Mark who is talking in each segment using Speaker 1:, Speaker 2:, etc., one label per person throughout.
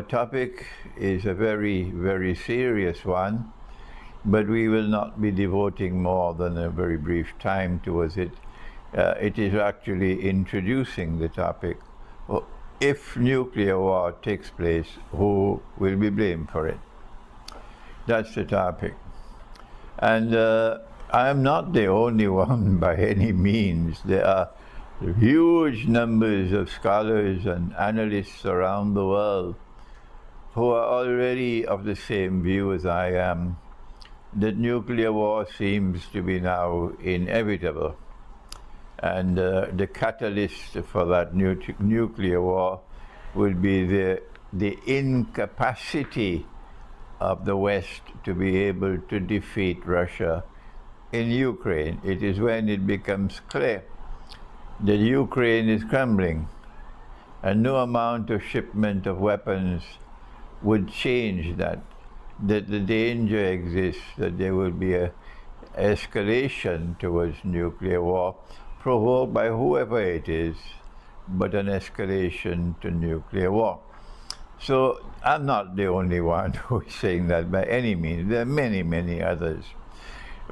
Speaker 1: Our topic is a very, very serious one, but we will not be devoting more than a very brief time towards it. It is actually introducing the topic. If nuclear war takes place, who will be blamed for it? That's the topic. And I am not the only one by any means. There are huge numbers of scholars and analysts around the world who are already of the same view as I am, that nuclear war seems to be now inevitable. And the catalyst for that nuclear war would be the incapacity of the West to be able to defeat Russia in Ukraine. It is when it becomes clear that Ukraine is crumbling and no amount of shipment of weapons would change that the danger exists that there will be an escalation towards nuclear war, provoked by whoever it is, but an escalation to nuclear war. So I'm not the only one who is saying that by any means. There are many, many others.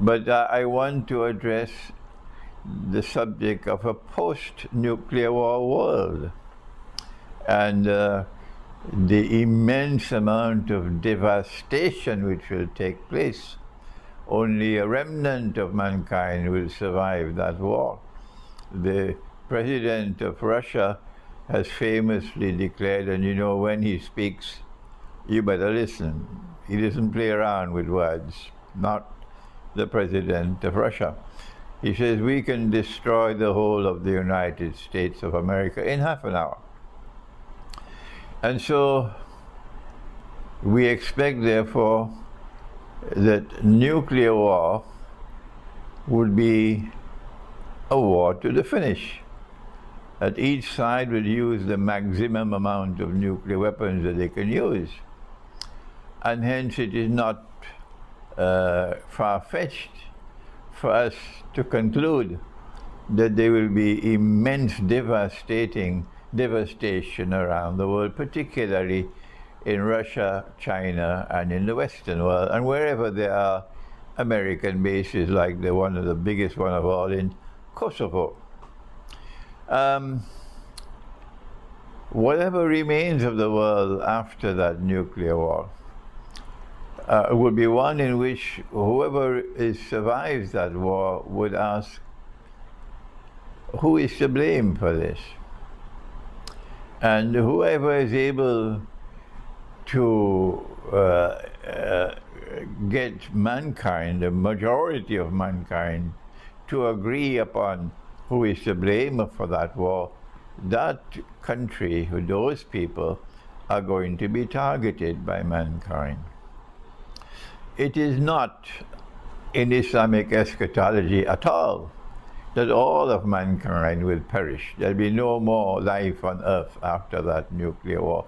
Speaker 1: But I want to address the subject of a post-nuclear war world and the immense amount of devastation which will take place. Only a remnant of mankind will survive that war. The president of Russia has famously declared, and you know, when he speaks, you better listen. He doesn't play around with words, not the president of Russia. He says, we can destroy the whole of the United States of America in half an hour. And so we expect, therefore, that nuclear war would be a war to the finish. That each side would use the maximum amount of nuclear weapons that they can use. And hence it is not far-fetched for us to conclude that there will be immense devastation around the world, particularly in Russia, China, and in the Western world, and wherever there are American bases, like the biggest one of all in Kosovo. Whatever remains of the world after that nuclear war would be one in which whoever survives that war would ask, who is to blame for this? And whoever is able to get mankind, the majority of mankind, to agree upon who is to blame for that war, that country, those people, are going to be targeted by mankind. It is not in Islamic eschatology at all that all of mankind will perish. There'll be no more life on earth after that nuclear war,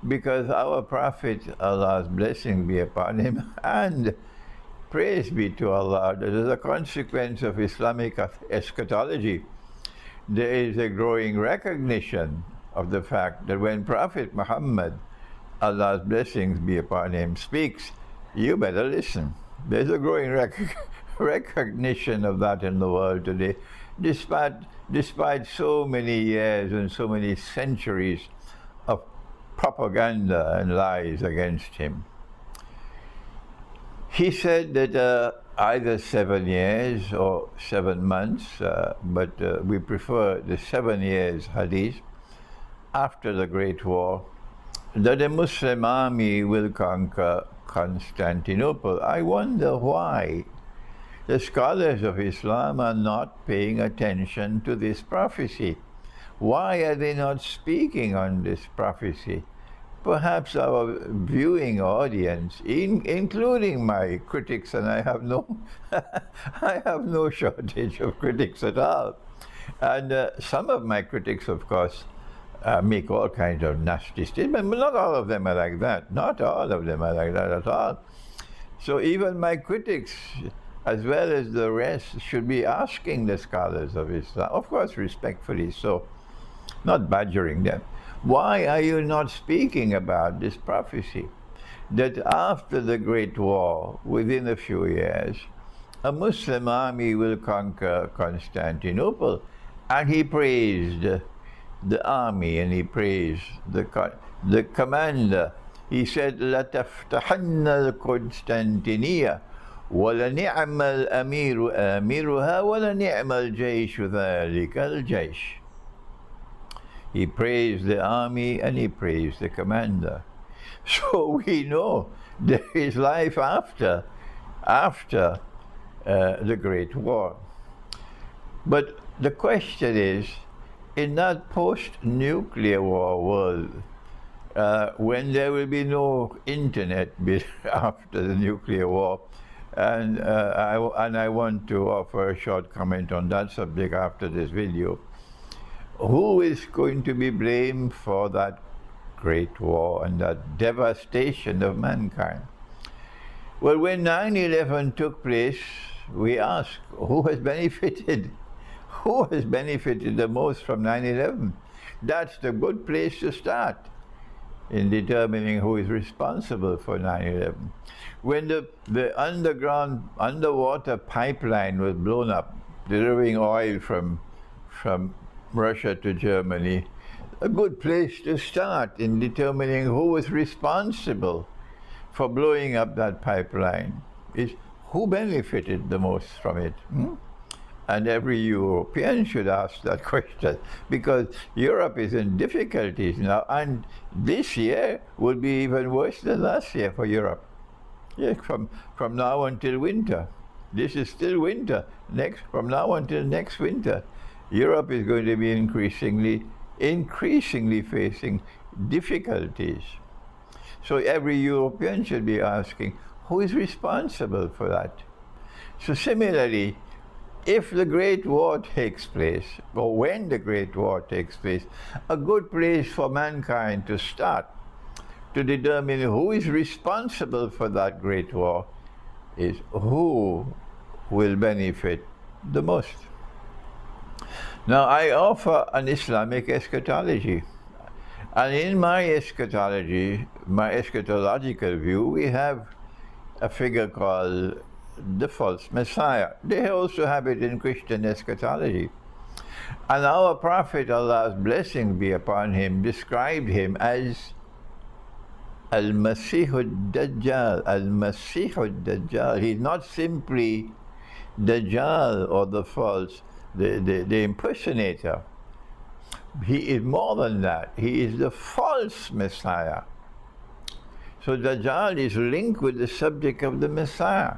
Speaker 1: because our Prophet, Allah's blessing be upon him, and praise be to Allah, that as a consequence of Islamic eschatology, there is a growing recognition of the fact that when Prophet Muhammad, Allah's blessings be upon him, speaks, you better listen. There's a growing recognition of that in the world today, despite so many years and so many centuries of propaganda and lies against him. He said that either 7 years or 7 months, but we prefer the 7 years hadith, after the Great War, that a Muslim army will conquer Constantinople. I wonder why the scholars of Islam are not paying attention to this prophecy. Why are they not speaking on this prophecy? Perhaps our viewing audience, including my critics, and I have no, I have no shortage of critics at all. And some of my critics, of course, make all kinds of nasty statements, but not all of them are like that. Not all of them are like that at all. So even my critics, as well as the rest, should be asking the scholars of Islam, of course respectfully so, not badgering them, Why are you not speaking about this prophecy? That after the Great War, within a few years, a Muslim army will conquer Constantinople. And he praised the army, and he praised the commander. He said, لَتَفْتَحَنَّ الْقُسْطَنْطِنِيَّةَ وَلَنِعْمَ الْأَمِيرُ آمِرُهَا وَلَنِعْمَ الْجَيْشُ ذَلِكَ الْجَيْشُ. He praised the army and he praised the commander. So we know there is life after the Great War. But the question is, in that post-nuclear war world, when there will be no internet after the nuclear war, and I want to offer a short comment on that subject after this video, who is going to be blamed for that Great War and that devastation of mankind? Well, when 9/11 took place, we asked, who has benefited? Who has benefited the most from 9/11? That's the good place to start in determining who is responsible for 9/11. When the underwater pipeline was blown up, delivering oil from Russia to Germany, a good place to start in determining who was responsible for blowing up that pipeline is who benefited the most from it. And every European should ask that question, because Europe is in difficulties now, and this year will be even worse than last year for Europe. Yeah, from now until winter. This is still winter. From now until next winter, Europe is going to be increasingly facing difficulties. So every European should be asking, who is responsible for that? So similarly, if the Great War takes place, or when the Great War takes place, a good place for mankind to start to determine who is responsible for that Great War is who will benefit the most. Now, I offer an Islamic eschatology. And in my eschatology, my eschatological view, we have a figure called the false Messiah. They also have it in Christian eschatology. And our Prophet, Allah's blessing be upon him, described him as Al-Masih al-Dajjal. Al-Masih al-Dajjal. He's not simply Dajjal or the false, the impersonator. He is more than that. He is the false Messiah. So Dajjal is linked with the subject of the Messiah.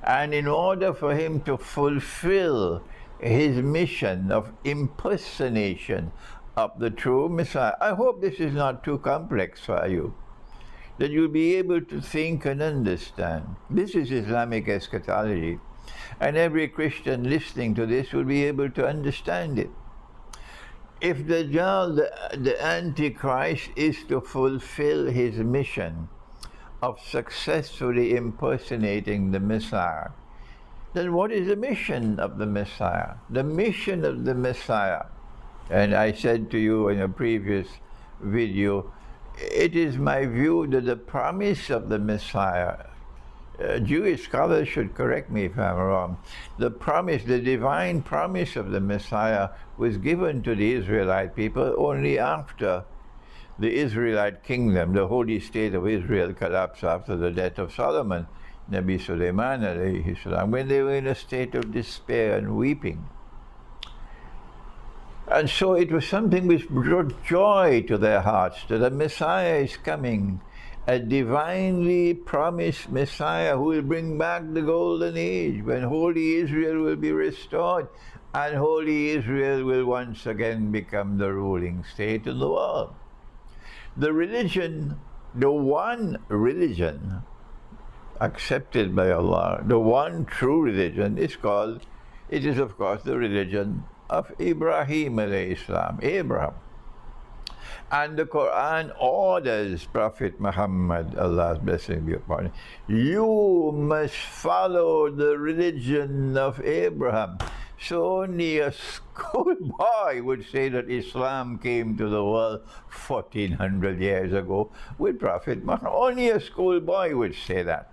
Speaker 1: And in order for him to fulfill his mission of impersonation of the true Messiah, I hope this is not too complex for you, that you'll be able to think and understand. This is Islamic eschatology. And every Christian listening to this will be able to understand it. If Dajjal, the Antichrist, is to fulfill his mission of successfully impersonating the Messiah, then what is the mission of the Messiah? The mission of the Messiah, and I said to you in a previous video, it is my view that the promise of the Messiah, Jewish scholars should correct me if I'm wrong, the divine promise of the Messiah was given to the Israelite people only after the Israelite kingdom, the holy state of Israel, collapsed after the death of Solomon, Nabi Sulaiman alayhi salam, when they were in a state of despair and weeping. And so it was something which brought joy to their hearts that a Messiah is coming, a divinely promised Messiah who will bring back the golden age when holy Israel will be restored and holy Israel will once again become the ruling state in the world. The religion, the one religion accepted by Allah, the one true religion is of course the religion of Ibrahim alayhi salam, Abraham. And the Quran orders Prophet Muhammad, Allah's blessing be upon him, you must follow the religion of Abraham. So only a schoolboy would say that Islam came to the world 1400 years ago with Prophet Muhammad. Only a schoolboy would say that.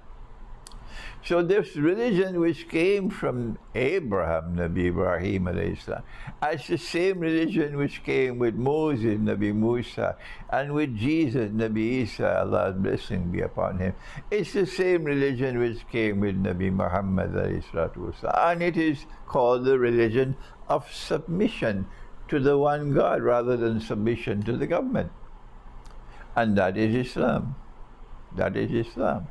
Speaker 1: So this religion which came from Abraham, Nabi Ibrahim alayhi salam, as the same religion which came with Moses, Nabi Musa, and with Jesus, Nabi Isa, Allah's blessing be upon him. It's the same religion which came with Nabi Muhammad alayhi salatu wasalam, and it is called the religion of submission to the one God rather than submission to the government. And that is Islam. That is Islam.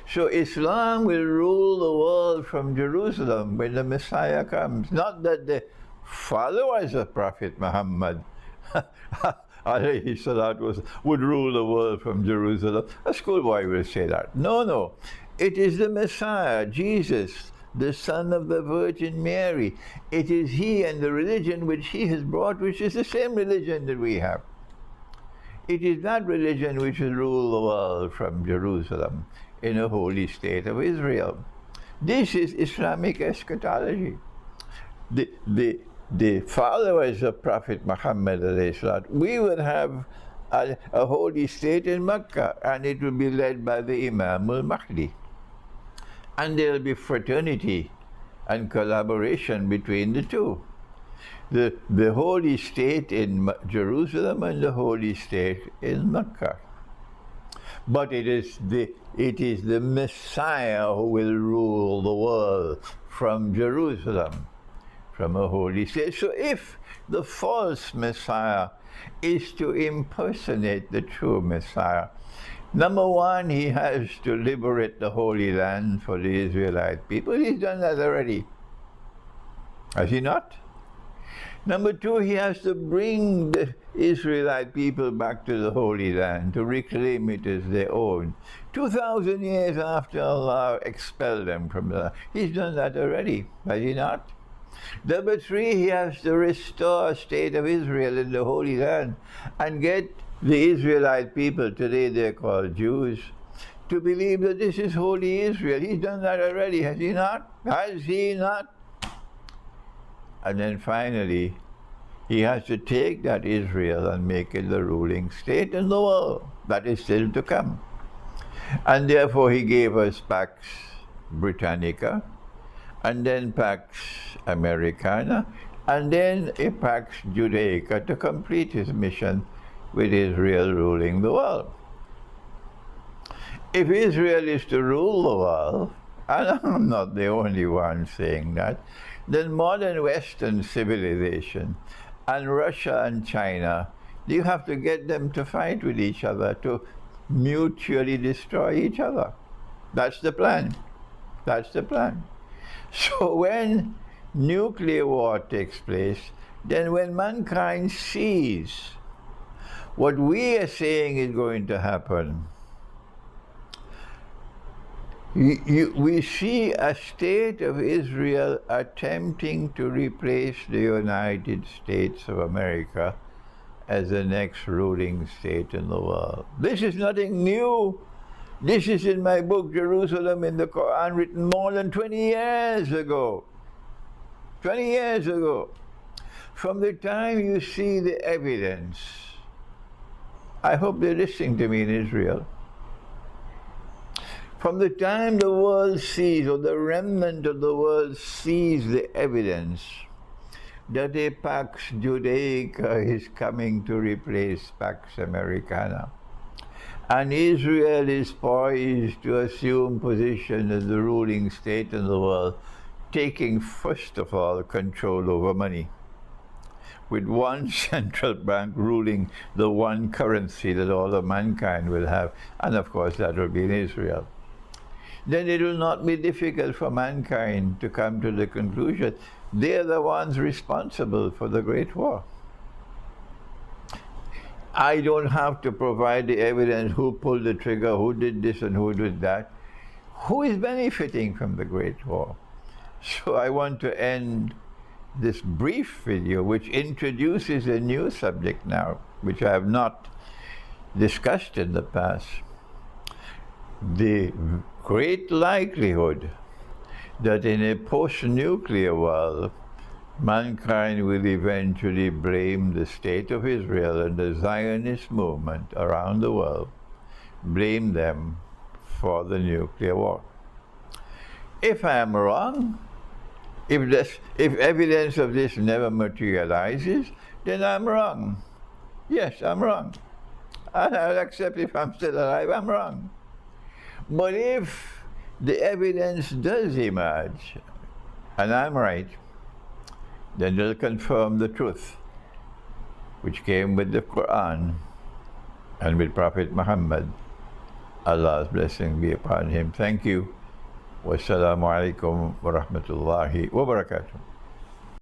Speaker 1: So Islam will rule the world from Jerusalem when the Messiah comes. Not that the followers of Prophet Muhammad would rule the world from Jerusalem. A schoolboy will say that. No, no. It is the Messiah, Jesus, the Son of the Virgin Mary. It is He and the religion which He has brought, which is the same religion that we have. It is that religion which will rule the world from Jerusalem in a holy state of Israel. This is Islamic eschatology. The followers of Prophet Muhammad, we will have a holy state in Mecca, and it will be led by the Imam al-Mahdi. And there will be fraternity and collaboration between the two. The holy state in Jerusalem and the holy state in Mecca. But it is the Messiah who will rule the world from Jerusalem, from a holy state. So if the false Messiah is to impersonate the true Messiah, number one, he has to liberate the Holy Land for the Israelite people. He's done that already. Has he not? Number two, he has to bring the Israelite people back to the Holy Land, to reclaim it as their own. 2,000 years after Allah expelled them from the land. He's done that already, has he not? Number three, he has to restore a state of Israel in the Holy Land and get the Israelite people, today they're called Jews, to believe that this is holy Israel. He's done that already, has he not? Has he not? And then finally, he has to take that Israel and make it the ruling state in the world. That is still to come. And therefore he gave us Pax Britannica, and then Pax Americana, and then a Pax Judaica to complete his mission with Israel ruling the world. If Israel is to rule the world, and I'm not the only one saying that, then modern Western civilization and Russia and China, you have to get them to fight with each other, to mutually destroy each other. That's the plan. That's the plan. So when nuclear war takes place, then when mankind sees what we are saying is going to happen, we see a state of Israel attempting to replace the United States of America as the next ruling state in the world. This is nothing new. This is in my book, Jerusalem in the Quran, written more than 20 years ago. 20 years ago. From the time you see the evidence, I hope they're listening to me in Israel. From the time the world sees, or the remnant of the world sees the evidence that a Pax Judaica is coming to replace Pax Americana, and Israel is poised to assume position as the ruling state in the world, taking first of all control over money, with one central bank ruling the one currency that all of mankind will have, and of course that will be in Israel. Then it will not be difficult for mankind to come to the conclusion they're the ones responsible for the Great War. I don't have to provide the evidence who pulled the trigger, who did this and who did that. Who is benefiting from the Great War? So I want to end this brief video, which introduces a new subject now, which I have not discussed in the past. The great likelihood that in a post-nuclear world, mankind will eventually blame the state of Israel and the Zionist movement around the world, blame them for the nuclear war. If I am wrong, if evidence of this never materializes, then I'm wrong. Yes, I'm wrong. And I'll accept if I'm still alive, I'm wrong. But if the evidence does emerge, and I'm right, then they'll confirm the truth, which came with the Quran and with Prophet Muhammad. Allah's blessing be upon him. Thank you. Wassalamu alaikum wa rahmatullahi wa barakatuh.